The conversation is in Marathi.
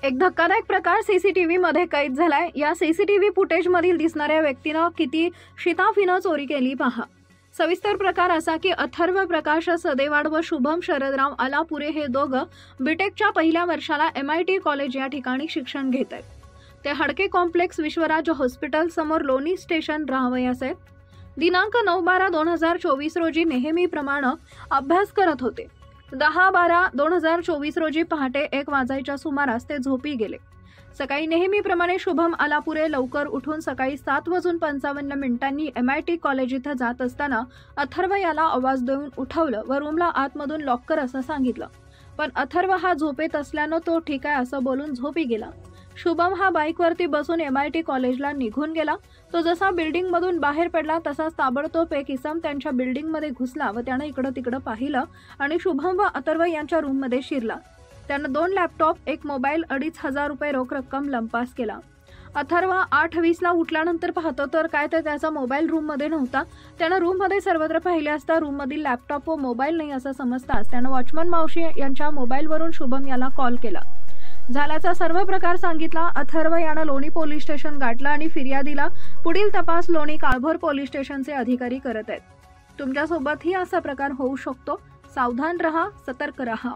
एक धक्कादायक प्रकार सीसीटीव्ही मध्ये कैद झालाय। या सीसीटीव्ही फुटेज मधील दिसणाऱ्या व्यक्तीनं किती शिताफीनं चोरी केली पहा। सविस्तर प्रकार असा की अथर्व प्रकाश सदेवाड व शुभम शरदराव अलापुरे हे दोघं बीटेकच्या पहिल्या वर्षाला MIT कॉलेज या ठिकाणी शिक्षण घेत आहेत। ते हडके कॉम्प्लेक्स विश्वराज हॉस्पिटल समोर लोणी स्टेशन राहवयास आहेत। दिनांक 9/12/2024 रोजी नेहमीप्रमाणे अभ्यास करत होते। 10/12/2024 रोजी पहाटे 1 वाजायच्या सुमारास ते झोपी गेले। सकाळी नेहमीप्रमाणे शुभम अलापुरे लवकर उठून सकाळी 7:55 MIT कॉलेज इथं जात असताना अथर्व याला आवाज देऊन उठवलं व रूमला आतमधून लॉक कर असं सांगितलं। पण अथर्व हा झोपेत असल्यानं तो ठीक आहे असं बोलून झोपी गेला। शुभम हा बाईकवरती बसून MIT कॉलेजला निघून गेला। तो जसा बिल्डिंग मधून बाहेर पडला तसाच ताबडतोब एक इसम त्यांच्या बिल्डिंग मध्ये घुसला व त्याने इकडं तिकडं पाहिलं आणि शुभम व अथर्व यांच्या रूम मध्ये शिरला। त्यानं 2 लॅपटॉप, 1 मोबाईल, 2,500 रुपये रोख रक्कम लंपास केला। अथर्व 8:20 ला उठल्यानंतर पाहतो तर काय तर त्याचा मोबाईल रूम मध्ये नव्हता। त्यानं रूम मध्ये सर्वत्र पाहिले असता रूम मधील लॅपटॉप व मोबाईल नाही असं समजताच त्यानं वॉचमन मावशी यांच्या मोबाईलवरून शुभम याला कॉल केला। झाल्याचा सर्व प्रकार सांगितला। अथर्व यानं लोणी पोलीस स्टेशन गाठलं आणि फिर्यादीला पुढील तपास लोणी काळभोर पोलीस स्टेशनचे अधिकारी करत आहेत। तुमच्यासोबतही असा प्रकार होऊ शकतो। सावधान रहा, सतर्क रहा।